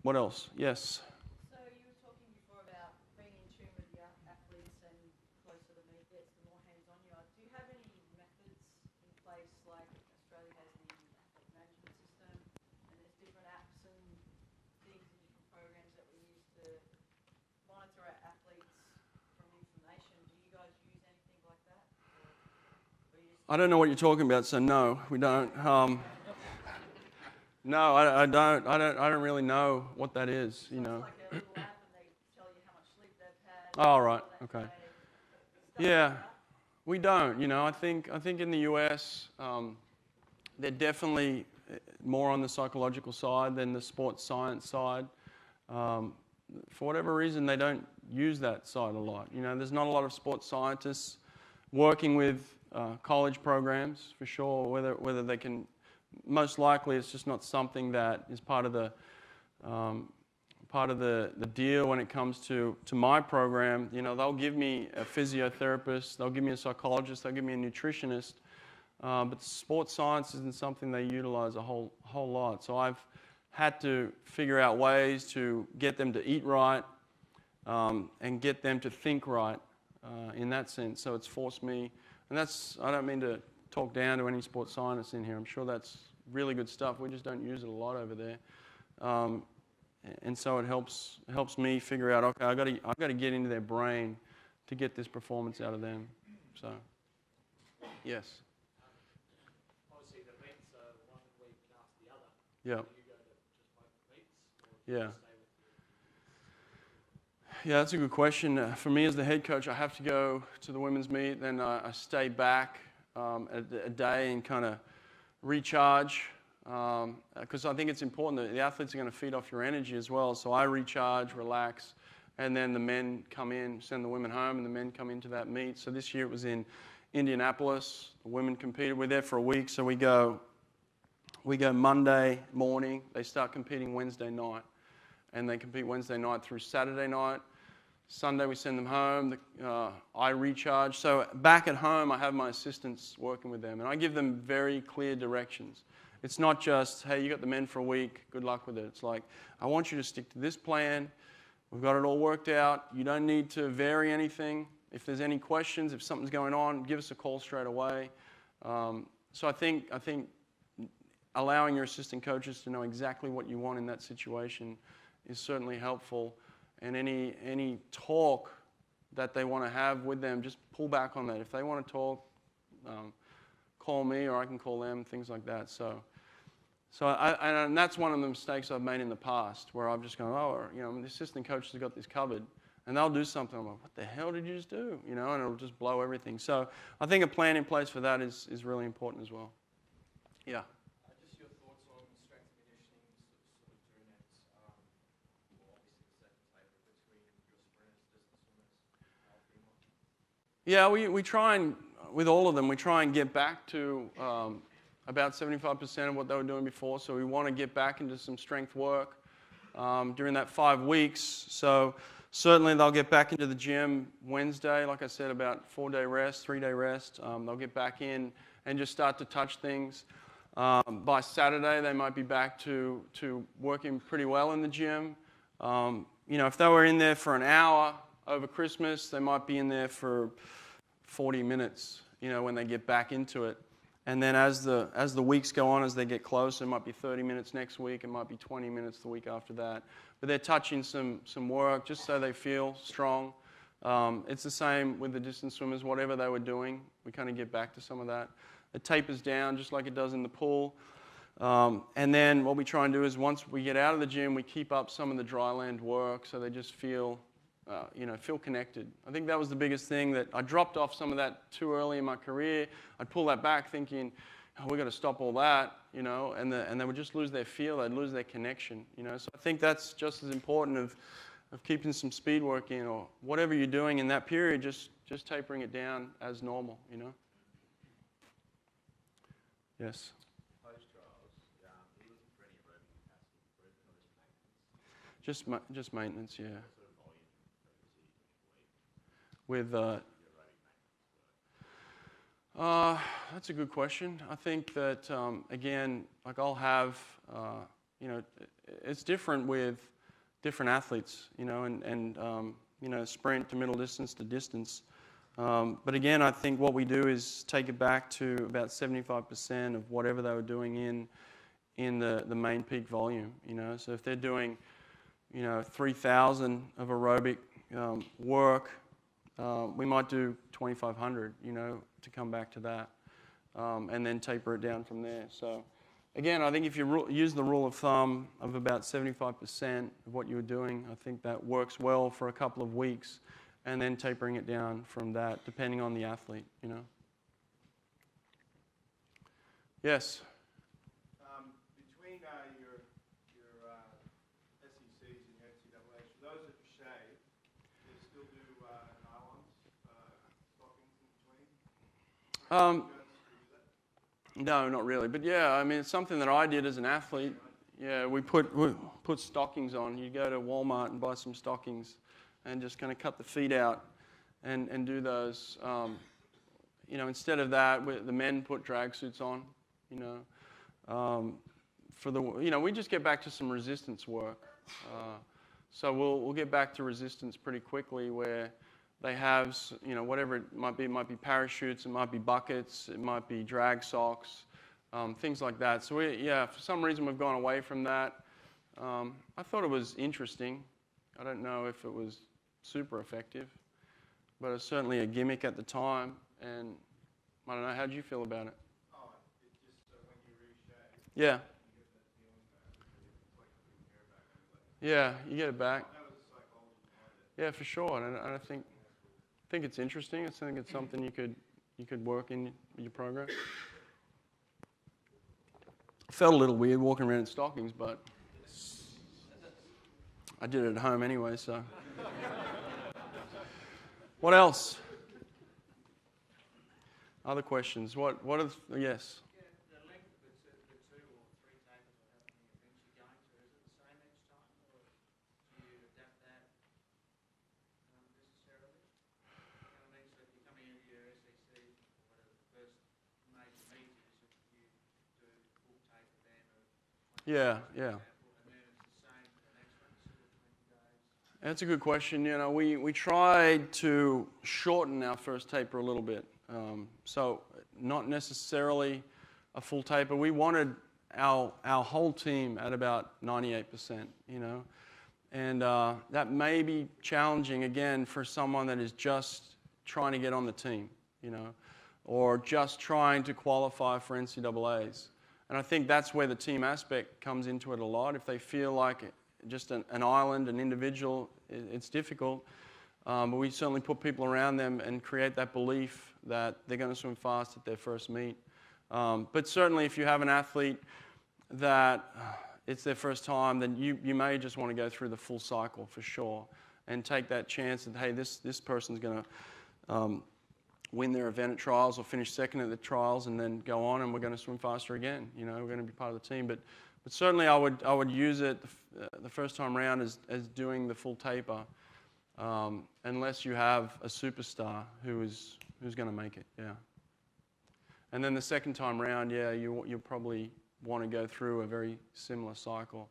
What else? Yes? So you were talking before about being in tune with the athletes and closer the meet gets, the more hands-on you are. Do you have any methods in place, like Australia has the athlete management system, and there's different apps and things and different programs that we use to monitor our athletes from information? Do you guys use anything like that? I don't know what you're talking about, so no, we don't. No, I don't. I don't really know what that is. It's like a little app, and they tell you how much sleep they've had. Oh, right. that Okay. day, Yeah, like that. we don't. I think in the US, they're definitely more on the psychological side than the sports science side. For whatever reason, they don't use that side a lot. There's not a lot of sports scientists working with college programs for sure. Whether they can, most likely, it's just not something that is part of the deal when it comes to my program. They'll give me a physiotherapist, they'll give me a psychologist, they'll give me a nutritionist, but sports science isn't something they utilize a whole lot. So I've had to figure out ways to get them to eat right and get them to think right in that sense. So it's forced me, and I don't mean to talk down to any sports scientists in here. I'm sure that's really good stuff. We just don't use it a lot over there. And so it helps me figure out, okay, I've got to get into their brain to get this performance out of them. So, yes. Obviously, the meets are one week after the other. Yeah. Do you go to just both meets, or do you Yeah. stay with Yeah, that's a good question. For me as the head coach, I have to go to the women's meet, then I stay back a day and kind of recharge, because I think it's important that the athletes are going to feed off your energy as well. So I recharge, relax, and then the men come in, send the women home, and the men come into that meet. So this year it was in Indianapolis. The women competed. We're there for a week, so we go Monday morning. They start competing Wednesday night, and they compete Wednesday night through Saturday night. Sunday we send them home. I recharge. So back at home I have my assistants working with them, and I give them very clear directions. It's not just, hey, you got the men for a week, good luck with it. It's like, I want you to stick to this plan. We've got it all worked out. You don't need to vary anything. If there's any questions, if something's going on, give us a call straight away. So I think allowing your assistant coaches to know exactly what you want in that situation is certainly helpful. And any talk that they want to have with them, just pull back on that. If they want to talk, call me, or I can call them, things like that. So and that's one of the mistakes I've made in the past, where I've just gone, the assistant coach has got this covered, and they'll do something. I'm like, what the hell did you just do? And it'll just blow everything. So I think a plan in place for that is really important as well. Yeah. Just your thoughts on strength and conditioning, sort of during that, obviously the second taper between your sprinters, distance swimmers, Yeah, we try and, with all of them, we try and get back to about 75% of what they were doing before. So we want to get back into some strength work during that 5 weeks. So certainly they'll get back into the gym Wednesday, like I said, about 4-day rest, 3-day rest. They'll get back in and just start to touch things. By Saturday, they might be back to working pretty well in the gym. If they were in there for an hour over Christmas, they might be in there for 40 minutes, when they get back into it. And then as the weeks go on, as they get closer, it might be 30 minutes next week, it might be 20 minutes the week after that. But they're touching some work just so they feel strong. It's the same with the distance swimmers, whatever they were doing, we kind of get back to some of that. It tapers down just like it does in the pool. And then what we try and do is once we get out of the gym, we keep up some of the dry land work so they just feel connected. I think that was the biggest thing, that I dropped off some of that too early in my career. I'd pull that back thinking, we've got to stop all that, and they would just lose their feel, they'd lose their connection, So I think that's just as important of keeping some speed work in, or whatever you're doing in that period, just tapering it down as normal, Yes? Post-trials, are you looking for any aerobic capacity improvement or just maintenance? Just maintenance, yeah. What sort of volume with that's a good question. I think that, again, like I'll have, you know, it's different with different athletes, you know, and you know, sprint to middle distance to distance. But again, I think what we do is take it back to about 75% of whatever they were doing in the main peak volume, you know. So if they're doing, you know, 3,000 of aerobic work, we might do 2,500, you know, to come back to that, and then taper it down from there. So again, I think if you use the rule of thumb of about 75% of what you were doing, I think that works well for a couple of weeks, and then tapering it down from that, depending on the athlete, you know. Yes? Between your SECs and your NCAAs, for those that shave, they still do nylons, stockings in between? No, not really. But yeah, I mean, it's something that I did as an athlete. Yeah, we put stockings on. You go to Walmart and buy some stockings and just kind of cut the feet out and do those. You know, instead of that, the men put drag suits on, you know. You know, we just get back to some resistance work. So we'll get back to resistance pretty quickly, where they have, you know, whatever it might be parachutes, it might be buckets, it might be drag socks, things like that. So yeah, for some reason we've gone away from that. I thought it was interesting. I don't know if it was super effective, but it's certainly a gimmick at the time. And I don't know, how did you feel about it? Oh, it just, when you reshave, Yeah. you get that feeling back. It's like putting hair back on your leg. Yeah, you get it back. That was the psychology behind it. Yeah, for sure. And I think it's interesting. I think it's something you could work in your program. Felt a little weird walking around in stockings, but I did it at home anyway, so. What else? Other questions? What are yes? Yeah, the length of the 2 or 3 tapers or how many events you're going to, is it the same each time, or do you adapt that necessarily? You know what I mean? So if you're coming into your SEC, or whatever the first major meet is, if you do full taper then of 20 Yeah, days, yeah. and then it's the same for the next one, sort of 20 days. That's a good question. You know, we tried to shorten our first taper a little bit. So not necessarily a full taper. We wanted our whole team at about 98%, you know. And that may be challenging, again, for someone that is just trying to get on the team, you know, or just trying to qualify for NCAAs. And I think that's where the team aspect comes into it a lot. If they feel like just an island, an individual, it's difficult. But we certainly put people around them and create that belief that they're going to swim fast at their first meet. But certainly if you have an athlete that it's their first time, then you may just want to go through the full cycle for sure and take that chance that, hey, this person's going to win their event at trials or finish second at the trials and then go on and we're going to swim faster again. You know, we're going to be part of the team. But certainly I would use it the first time around as doing the full taper. Unless you have a superstar who's going to make it, yeah. And then the second time round, yeah, you'll probably want to go through a very similar cycle.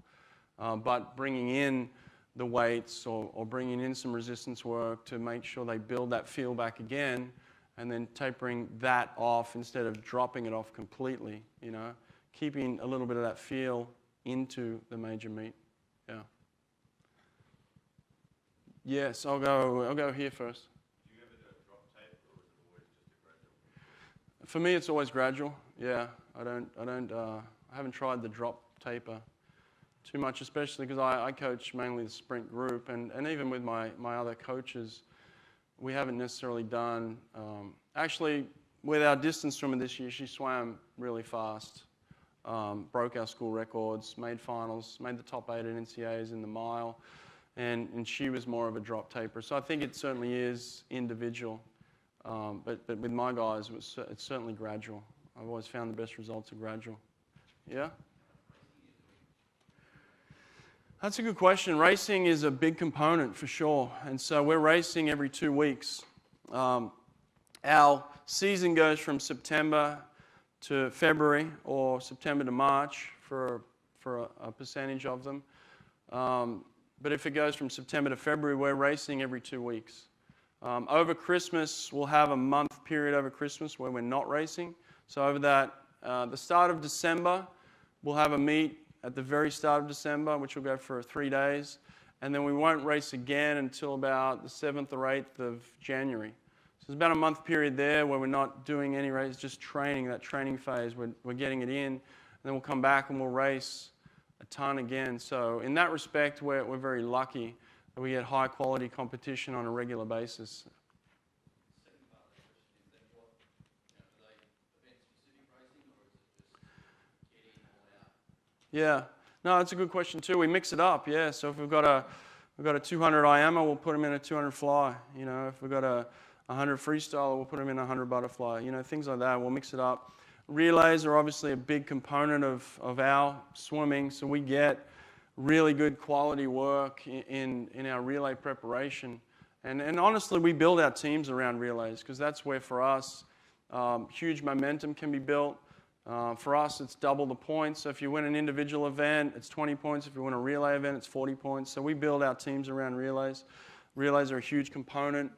But bringing in the weights or bringing in some resistance work to make sure they build that feel back again, and then tapering that off instead of dropping it off completely, you know, keeping a little bit of that feel into the major meet, yeah. Yes, I'll go here first. Do you ever do a drop tape, or is it always just a gradual? For me, it's always gradual. Yeah, I haven't tried the drop taper too much, especially because I coach mainly the sprint group, and even with my other coaches, we haven't necessarily done. Actually, with our distance swimmer this year, she swam really fast, broke our school records, made finals, made the top 8 at NCAAs in the mile. And she was more of a drop taper. So I think it certainly is individual. But with my guys, it's certainly gradual. I've always found the best results are gradual. Yeah? That's a good question. Racing is a big component for sure. And so we're racing every 2 weeks. Our season goes from September to February or September to March for a percentage of them. But if it goes from September to February, we're racing every 2 weeks. Over Christmas, we'll have a month period over Christmas where we're not racing. So over that, the start of December, we'll have a meet at the very start of December, which will go for 3 days. And then we won't race again until about the 7th or 8th of January. So there's about a month period there where we're not doing any races, just training, that training phase. We're getting it in, and then we'll come back and we'll race a ton again. So in that respect, we're very lucky that we get high quality competition on a regular basis. Second part of the question is then what, are they event-specific racing or is it just get in all out? Yeah, no, that's a good question too. We mix it up, yeah. So if we've got a 200 IAMA, we'll put them in a 200 fly. You know, if we've got a 100 freestyle, we'll put them in a 100 butterfly. You know, things like that. We'll mix it up. Relays are obviously a big component of our swimming, so we get really good quality work in our relay preparation. And honestly, we build our teams around relays because that's where, for us, huge momentum can be built. For us, it's double the points. So if you win an individual event, it's 20 points. If you win a relay event, it's 40 points. So we build our teams around relays. Relays are a huge component.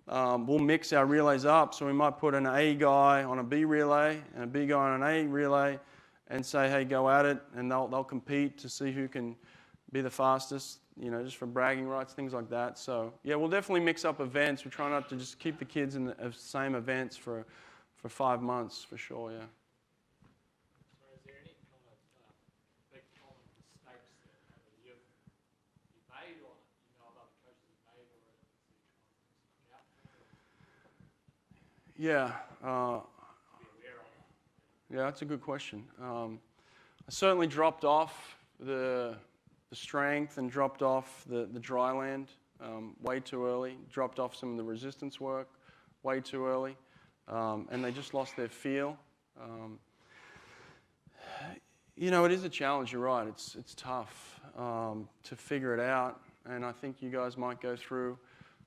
We'll mix our relays up. So we might put an A guy on a B relay and a B guy on an A relay and say, hey, go at it. And they'll compete to see who can be the fastest, you know, just for bragging rights, things like that. So, yeah, we'll definitely mix up events. We try not to just keep the kids in the same events for 5 months, for sure, yeah. So is there any kind of big common mistakes that you've made or you know of other coaches have made or that you try and look out for? Yeah. Yeah, that's a good question. I certainly dropped off the strength and dropped off the dry land way too early, dropped off some of the resistance work way too early, and they just lost their feel. You know, it is a challenge, you're right. It's tough to figure it out, and I think you guys might go through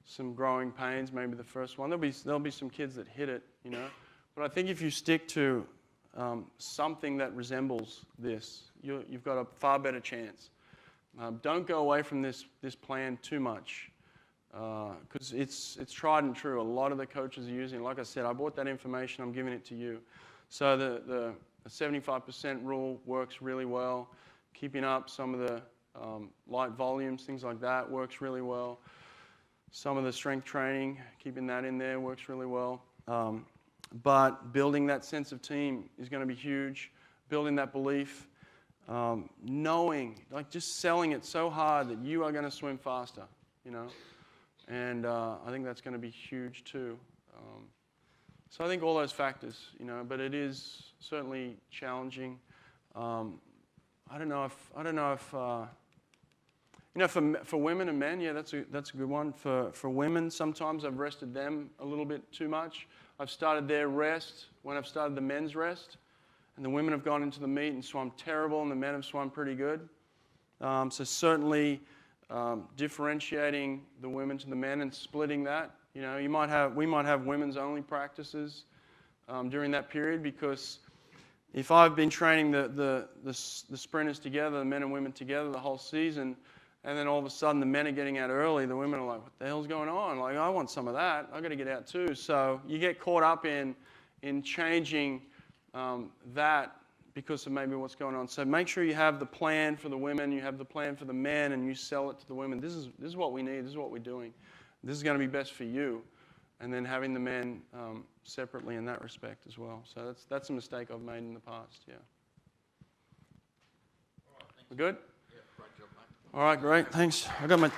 some growing pains, maybe the first one. There'll be some kids that hit it, you know, but I think if you stick to something that resembles this, you've got a far better chance. Don't go away from this plan too much because it's tried and true. A lot of the coaches are using it. Like I said, I bought that information. I'm giving it to you. So the 75% rule works really well. Keeping up some of the light volumes, things like that, works really well. Some of the strength training, keeping that in there, works really well. But building that sense of team is going to be huge. Building that belief, knowing, like just selling it so hard that you are going to swim faster, you know. And I think that's going to be huge too. So I think all those factors, you know, but it is certainly challenging. I don't know if you know, for women and men, yeah, that's a good one. For women, sometimes I've rested them a little bit too much. I've started their rest when I've started the men's rest, and the women have gone into the meet and swum terrible, and the men have swum pretty good. So certainly differentiating the women to the men and splitting that. You know, we might have women's only practices during that period, because if I've been training the sprinters together, the men and women together the whole season, and then all of a sudden the men are getting out early, the women are like, what the hell's going on? Like, I want some of that. I've got to get out too. So you get caught up in changing that because of maybe what's going on. So make sure you have the plan for the women, you have the plan for the men, and you sell it to the women. This is what we need. This is what we're doing. This is going to be best for you. And then having the men separately in that respect as well. So that's a mistake I've made in the past, yeah. All right, thanks. We're good? Yeah, great job, mate. All right, great. Thanks. I got my...